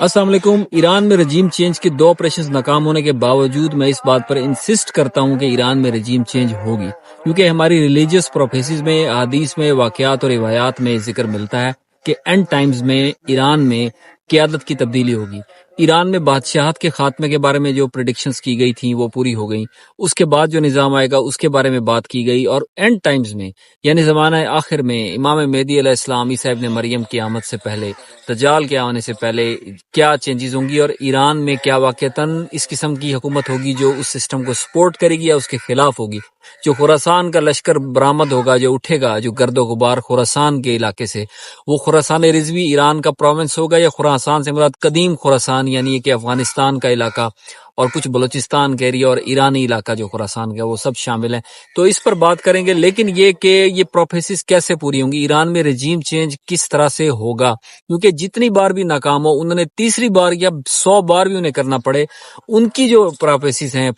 السلام علیکم۔ ایران میں رجیم چینج کے 2 آپریشنز ناکام ہونے کے باوجود میں اس بات پر انسسٹ کرتا ہوں کہ ایران میں رجیم چینج ہوگی، کیونکہ ہماری ریلیجیس پروفیسز میں، احادیث میں، واقعات اور روایات میں ذکر ملتا ہے کہ اینڈ ٹائمز میں ایران میں قیادت کی تبدیلی ہوگی۔ ایران میں بادشاہت کے خاتمے کے بارے میں جو پریڈکشنز کی گئی تھیں وہ پوری ہو گئیں، اس کے بعد جو نظام آئے گا اس کے بارے میں بات کی گئی، اور اینڈ ٹائمز میں یعنی زمانہ آخر میں امام مہدی علیہ السلام، عیسیٰ ابن مریم کی آمد سے پہلے، دجال کے آنے سے پہلے کیا چینجز ہوں گی، اور ایران میں کیا واقعتاً اس قسم کی حکومت ہوگی جو اس سسٹم کو سپورٹ کرے گی یا اس کے خلاف ہوگی۔ جو خراسان کا لشکر برآمد ہوگا، جو اٹھے گا، جو گرد و غبار خراسان کے علاقے سے، وہ خراسان رضوی ایران کا پروونس ہوگا یا خراسان سے مراد قدیم خراسان یعنی کہ افغانستان کا علاقہ اور کچھ بلوچستان کا ایریا اور ایرانی علاقہ جو خراسان کا، وہ سب شامل ہیں۔ تو اس پر بات کریں گے، لیکن یہ کہ یہ پروفیسز کیسے پوری ہوں گی، ایران میں رجیم چینج کس طرح سے ہوگا، کیونکہ جتنی بار بھی ناکام ہو، انہوں نے تیسری بار یا 100 بار بھی انہیں کرنا پڑے، ان کی جو پروفیسز ہیں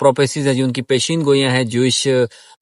جو ان کی پیشین گوئیاں ہیں جوئش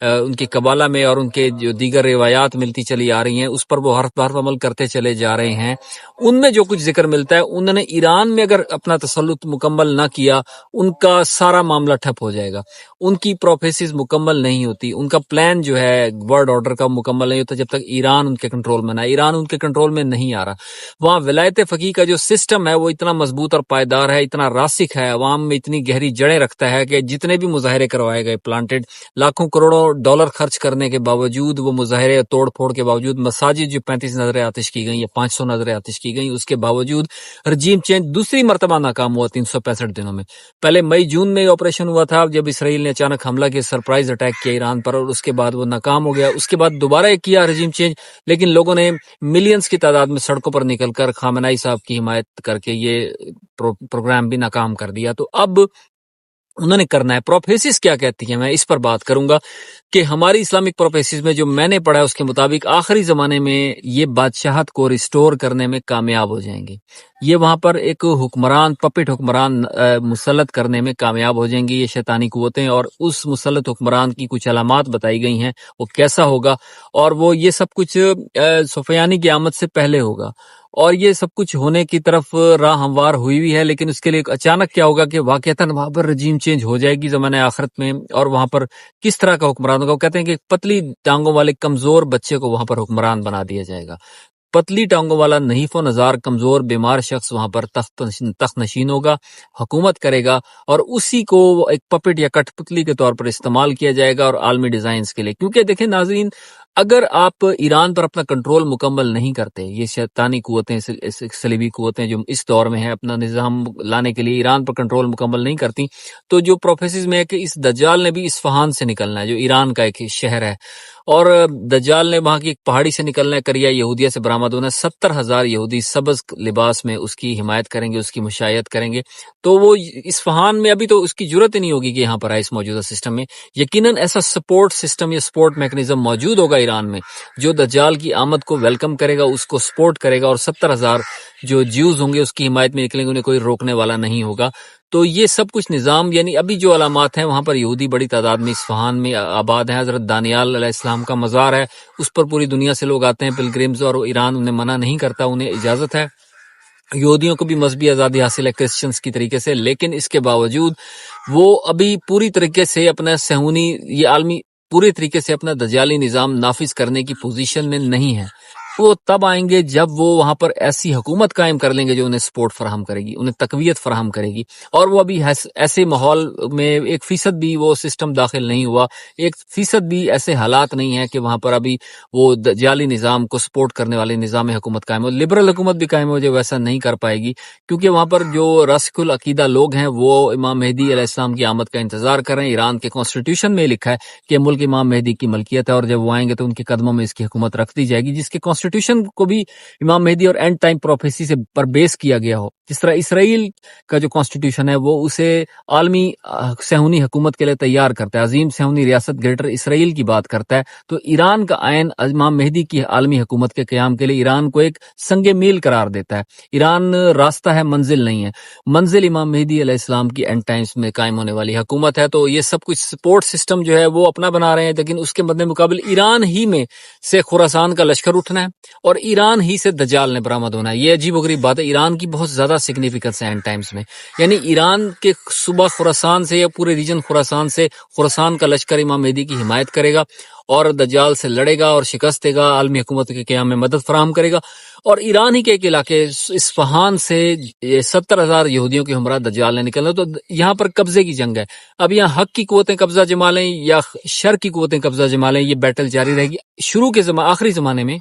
ان کی قبالہ میں اور ان کے جو دیگر روایات ملتی چلی آ رہی ہیں، اس پر وہ حرف بحرف عمل کرتے چلے جا رہے ہیں۔ ان میں جو کچھ ذکر ملتا ہے، انہوں نے ایران میں اگر اپنا تسلط مکمل نہ کیا، ان کا سارا معاملہ ٹھپ ہو جائے گا۔ ان کی پروفیسز مکمل نہیں ہوتی، ان کا پلان جو ہے ورلڈ آرڈر کا مکمل نہیں ہوتا جب تک ایران ان کے کنٹرول میں نہ۔ ایران ان کے کنٹرول میں نہیں آ رہا، وہاں ولایت فقیہ کا جو سسٹم ہے وہ اتنا مضبوط اور پائیدار ہے، اتنا راسخ ہے، عوام میں اتنی گہری جڑیں رکھتا ہے کہ جتنے بھی مظاہرے کروائے گئے، پلانٹڈ لاکھوں کروڑوں ڈالر خرچ کرنے کے باوجود، وہ مظاہرے توڑ پھوڑ کے باوجود، مساجد جو 35 نظریں آتش کی گئیں یا 500 نظریں آتش کی گئیں، اس کے باوجود رجیم چینج دوسری مرتبہ ناکام ہوا 365 دنوں میں۔ پہلے مئی جون میں آپریشن ہوا تھا جب اسرائیل نے اچانک حملہ کیا، سرپرائز اٹیک کیا ایران پر، اور اس کے بعد وہ ناکام ہو گیا۔ اس کے بعد دوبارہ ایک کیا رجیم چینج، لیکن لوگوں نے ملینز کی تعداد میں سڑکوں پر نکل کر خامنہئی صاحب کی حمایت کر کے یہ پروگرام بھی ناکام کر دیا۔ تو اب انہوں نے کرنا ہے۔ پروفیسز کیا کہتی ہیں، میں اس پر بات کروں گا کہ ہماری اسلامک پروفیسز میں جو میں نے پڑھا ہے اس کے مطابق آخری زمانے میں یہ بادشاہت کو ریسٹور کرنے میں کامیاب ہو جائیں گے، یہ وہاں پر ایک حکمران، پپٹ حکمران مسلط کرنے میں کامیاب ہو جائیں گے یہ شیطانی قوتیں، اور اس مسلط حکمران کی کچھ علامات بتائی گئی ہیں، وہ کیسا ہوگا، اور وہ یہ سب کچھ سفیانی کی آمد سے پہلے ہوگا، اور یہ سب کچھ ہونے کی طرف راہ ہموار ہوئی ہے، لیکن اس کے لیے اچانک کیا ہوگا کہ واقعتاً وہاں پر رجیم چینج ہو جائے گی زمانے آخرت میں، اور وہاں پر کس طرح کا حکمران ہوگا۔ وہ کہتے ہیں کہ پتلی ٹانگوں والے کمزور بچے کو وہاں پر حکمران بنا دیا جائے گا، پتلی ٹانگوں والا نحیف و نزار کمزور بیمار شخص وہاں پر تخت نشین ہوگا، حکومت کرے گا، اور اسی کو ایک پپٹ یا کٹ پتلی کے طور پر استعمال کیا جائے گا اور عالمی ڈیزائنز کے لیے۔ کیونکہ دیکھیں ناظرین، اگر آپ ایران پر اپنا کنٹرول مکمل نہیں کرتے، یہ شیطانی قوتیں، صلیبی قوتیں جو اس دور میں ہیں، اپنا نظام لانے کے لیے ایران پر کنٹرول مکمل نہیں کرتی، تو جو پروفیسز میں ہے کہ اس دجال نے بھی اصفہان سے نکلنا ہے جو ایران کا ایک شہر ہے، اور دجال نے وہاں کی ایک پہاڑی سے نکلنا ہے، کریا یہودیہ سے برآمد ہونا ہے، 70,000 یہودی سبز لباس میں اس کی حمایت کریں گے، اس کی مشایعت کریں گے۔ تو وہ اصفہان میں ابھی تو اس کی جرت ہی نہیں ہوگی کہ یہاں پر آئے اس موجودہ سسٹم میں، یقیناً ایسا سپورٹ سسٹم یا سپورٹ میکنزم موجود ہوگا ایران میں جو دجال کی آمد کو ویلکم کرے گا، اس کو سپورٹ کرے گا، اور 70,000 جو جیوز ہوں گے اس کی حمایت میں نکلیں گے، انہیں کوئی روکنے والا نہیں ہوگا۔ تو یہ سب کچھ نظام، یعنی ابھی جو علامات ہیں، وہاں پر یہودی بڑی تعداد میں اصفہان میں آباد ہیں، حضرت دانیال علیہ السلام کا مزار ہے، اس پر پوری دنیا سے لوگ آتے ہیں پلگرمز، اور ایران انہیں منع نہیں کرتا، انہیں اجازت ہے، یہودیوں کو بھی مذہبی آزادی حاصل ہے کرسچنز کی طریقے سے، لیکن اس کے باوجود وہ ابھی پوری طریقے سے اپنا صہیونی، یہ عالمی پوری طریقے سے اپنا دجالی نظام نافذ کرنے کی پوزیشن میں نہیں ہے۔ وہ تب آئیں گے جب وہ وہاں پر ایسی حکومت قائم کر لیں گے جو انہیں سپورٹ فراہم کرے گی، انہیں تقویت فراہم کرے گی، اور وہ ابھی ایسے ماحول میں 1% بھی وہ سسٹم داخل نہیں ہوا، 1% بھی ایسے حالات نہیں ہیں کہ وہاں پر ابھی وہ دجالی نظام کو سپورٹ کرنے والے نظام حکومت قائم ہو۔ لبرل حکومت بھی قائم ہو جائے ویسا نہیں کر پائے گی، کیونکہ وہاں پر جو راسخ العقیدہ لوگ ہیں وہ امام مہدی علیہ السلام کی آمد کا انتظار کر رہے ہیں۔ ایران کے کانسٹیٹیوشن میں لکھا ہے کہ ملک امام مہدی کی ملکیت ہے، اور جب وہ آئیں گے تو ان کے قدموں میں اس کی حکومت رکھ دی جائے گی، جس کے کانسٹیٹیوشن کو بھی امام مہدی اور اینڈ ٹائم پروفیسی سے پر بیس کیا گیا ہو۔ جس طرح اسرائیل کا جو کانسٹیٹیوشن ہے وہ اسے عالمی صہیونی حکومت کے لیے تیار کرتا ہے، عظیم صہیونی ریاست گریٹر اسرائیل کی بات کرتا ہے، تو ایران کا آئین امام مہدی کی عالمی حکومت کے قیام کے لیے ایران کو ایک سنگ میل قرار دیتا ہے۔ ایران راستہ ہے، منزل نہیں ہے، منزل امام مہدی علیہ السلام کی اینڈ ٹائمز میں قائم ہونے والی حکومت ہے۔ تو یہ سب کچھ سپورٹ سسٹم جو ہے وہ اپنا بنا رہے ہیں، لیکن اس کے مد مقابل ایران ہی میں سے خراسان کا لشکر اٹھنا ہے، اور ایران ہی سے دجال نے برآمد ہونا ہے. یہ عجیب و غریب بات ہے. ایران کی بہت زیادہ سگنیفیکنس ہے اینڈ ٹائمز میں. یعنی ایران کے صوبہ خراسان سے یا پورے ریجن خراسان سے خراسان کا لشکر امام مہدی کی حمایت کرے گا اور دجال سے لڑے گا اور شکست دے گا، عالمی حکومت کے قیام میں مدد فراہم کرے گا. اور ایران ہی کے ایک علاقے اصفہان سے 70,000 یہودیوں کے ہمراہ دجال نے نکلنا. تو یہاں پر قبضے کی جنگ ہے. اب یہاں حق کی قوتیں قبضہ جما لیں یا شر کی قوتیں قبضہ جما لیں، یہ بیٹل جاری رہے گی. شروع کے آخری زمانے میں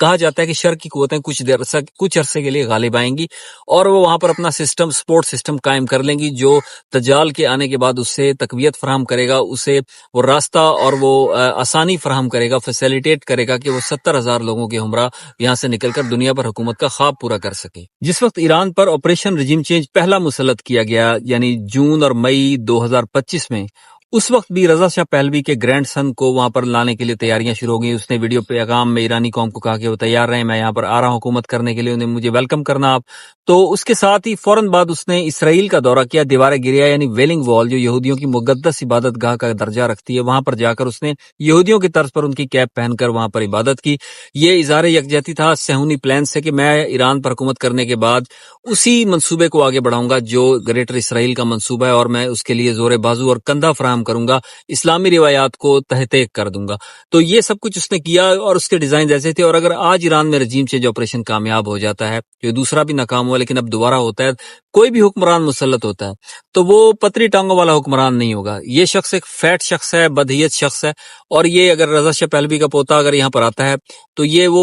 کہا جاتا ہے کہ شر کی قوتیں کچھ عرصے کے لیے غالب آئیں گی اور وہ وہاں پر اپنا سپورٹ سسٹم قائم کر لیں گی، جو دجال کے آنے کے بعد اسے تقویت فراہم کرے گا، اسے وہ راستہ اور وہ آسانی فراہم کرے گا، فیسیلیٹیٹ کرے گا کہ وہ 70,000 لوگوں کے ہمراہ یہاں سے نکل کر دنیا پر حکومت کا خواب پورا کر سکے. جس وقت ایران پر آپریشن رجیم چینج پہلا مسلط کیا گیا، یعنی جون اور مئی 2025 میں، اس وقت بھی رضا شاہ پہلوی کے گرینڈ سن کو وہاں پر لانے کے لیے تیاریاں شروع ہو گئی. اس نے ویڈیو پیغام میں ایرانی قوم کو کہا کہ وہ تیار رہیں، میں یہاں پر آ رہا ہوں حکومت کرنے کے لیے، انہیں مجھے ویلکم کرنا آپ. تو اس کے ساتھ ہی فوراً بعد اس نے اسرائیل کا دورہ کیا. دیوار گریا یعنی ویلنگ وال، جو یہودیوں کی مقدس عبادت گاہ کا درجہ رکھتی ہے، وہاں پر جا کر اس نے یہودیوں کی طرز پر ان کی کیپ پہن کر وہاں پر عبادت کی. یہ اظہار یکجہتی تھا صہیونی پلان سے کہ میں ایران پر حکومت کرنے کے بعد اسی منصوبے کو آگے بڑھاؤں گا جو گریٹر اسرائیل کا منصوبہ ہے، اور میں اس کے لیے زور بازو اور کندھا فراہم کروں گا، اسلامی روایات کو تہتیک کر دوں گا. تو یہ سب کچھ اس نے کیا اور اس کے ڈیزائن ایسے تھے. اور اگر آج ایران میں رجیم چینج آپریشن کامیاب ہو جاتا ہے، جو دوسرا بھی ناکام ہوا لیکن اب دوبارہ ہوتا ہے، کوئی بھی حکمران مسلط ہوتا ہے تو وہ پتری ٹانگوں والا حکمران نہیں ہوگا. یہ شخص ایک فیٹ شخص ہے، بدہیت شخص ہے، اور یہ اگر رضا شاہ پہلوی کا پوتا اگر یہاں پر آتا ہے تو یہ وہ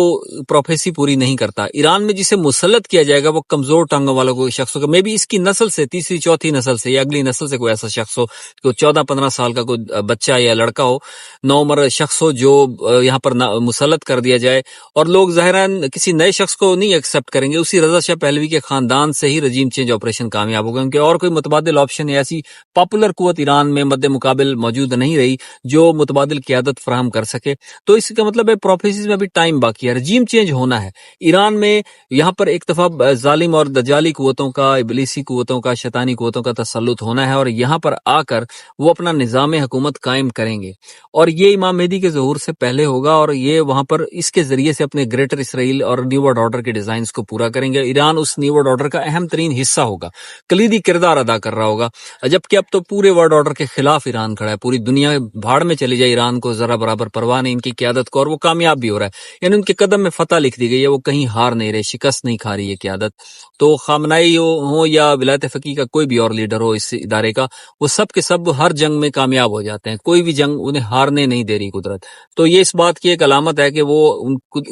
پروفیسی پوری نہیں کرتا. ایران میں جسے مسلط کیا جائے گا وہ کمزور ٹانگوں والا کوئی شخص ہوگا. میں بھی اس کی نسل سے، تیسری چوتھی نسل سے یا اگلی نسل سے کوئی ایسا شخص ہو، کوئی 14-15 سال کا کوئی بچہ یا لڑکا ہو، نوعمر شخص ہو، جو یہاں پر مسلط کر دیا جائے. اور لوگ ظاہراً کسی نئے شخص کو نہیں ایکسپٹ کریں گے. اسی رضا شاہ پہلوی کے خاندان سے ہی رجیم چینج آپریشن کامیاب ہوگا، کیونکہ اور کوئی متبادل آپشن یا ایسی پاپولر قوت ایران میں مد مقابل موجود نہیں رہی جو متبادل قیادت فراہم کر سکے. تو اس کا مطلب ہے پروفیسیز میں ابھی ٹائم باقی ہے، رجیم چینج ہونا ہے ایران میں. یہاں پر ایک دفعہ ظالم اور دجالی قوتوں کا، ابلیسی قوتوں کا، شیطانی قوتوں کا تسلط ہونا ہے، اور یہاں پر آ کر وہ اپنا نظام حکومت قائم کریں گے. اور یہ امام مہدی کے ظہور سے پہلے ہوگا، اور یہ وہاں پر اس کے ذریعے سے اپنے گریٹر اسرائیل اور نیو ورلڈ آرڈر کے ڈیزائنز کو پورا کریں گے. ایران اس نیو ورلڈ آرڈر کا اہم ترین حصہ ہوگا، کلیدی کردار ادا کر رہا ہوگا. جبکہ اب تو پورے ورلڈ آرڈر کے خلاف ایران کھڑا ہے. پوری دنیا بھاڑ میں چلی جائے، ایران کو ذرا برابر پرواہ نہیں ان کی قیادت کو، اور وہ کامیاب بھی ہو رہا ہے. یعنی ان کے قدم میں فتح لکھ دی گئی ہے، وہ کہیں ہار نہیں رہے، شکست نہیں کھا رہی ہے قیادت. تو خامنائی ہو یا ولایت فقیہ کا کوئی بھی اور لیڈر ہو اس ادارے کا، وہ سب کے سب ہر جنگ میں کامیاب ہو جاتے ہیں. کوئی بھی جنگ انہیں ہارنے نہیں دے رہی قدرت. تو یہ اس بات کی ایک علامت ہے کہ وہ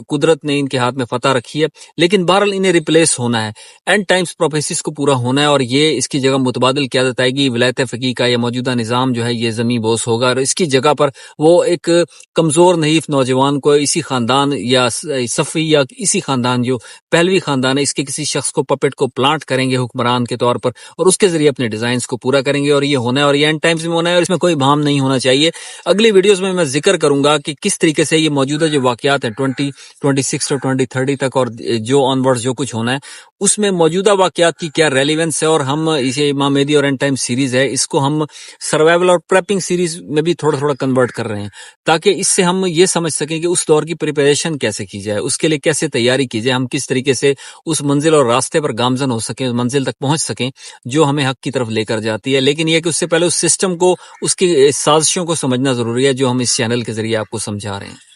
قدرت نے ان کے ہاتھ میں فتح رکھی ہے. لیکن بہرحال انہیں ریپلیس ہونا ہے، اینڈ ٹائمز پروفیسیز کو پورا ہونا ہے، اور یہ اس کی جگہ متبادل قیادت آئے گی. ولایت فقیہ کا یہ موجودہ نظام جو ہے یہ زمین بوس ہوگا، اور اس کی جگہ پر وہ ایک کمزور نحیف نوجوان کو اسی خاندان یا صفی یا اسی خاندان جو پہلوی خاندان ہے اس کے کسی شخص کو پپٹ کو پلانٹ کریں گے حکمران کے طور پر، اور اس کے ذریعے اپنے ڈیزائنز کو پورا کریں گے. اور یہ ہونا ہے، اور یہ اینڈ ٹائمز میں ہونا ہے، اور اس میں کوئی بھام نہیں ہونا چاہیے. اگلی ویڈیوز میں ذکر کروں گا کہ کس طریقے سے یہ موجودہ جو واقعات ہیں 2026 اور 2030 تک، اور جو آن ورڈ جو کچھ ہونا ہے اس میں موجودہ واقعات کی کیا ریلیونس ہے. اور ہم اسے امام مہدی اور اینڈ ٹائم سیریز ہے، اس کو ہم سروائیول اور پریپنگ سیریز میں بھی تھوڑا تھوڑا کنورٹ کر رہے ہیں، تاکہ اس سے ہم یہ سمجھ سکیں کہ اس دور کی پریپریشن کیسے کی جائے، اس کے لیے کیسے تیاری کی جائے، ہم کس طریقے سے اس منزل اور راستے پر گامزن ہو سکیں، منزل تک پہنچ سکیں جو ہمیں حق کی طرف لے کر جاتی ہے. لیکن یہ کہ اس سے پہلے اس سسٹم کو، اس کی سازشوں کو سمجھنا ضروری ہے جو ہم اس چینل کے ذریعے آپ کو سمجھا رہے ہیں.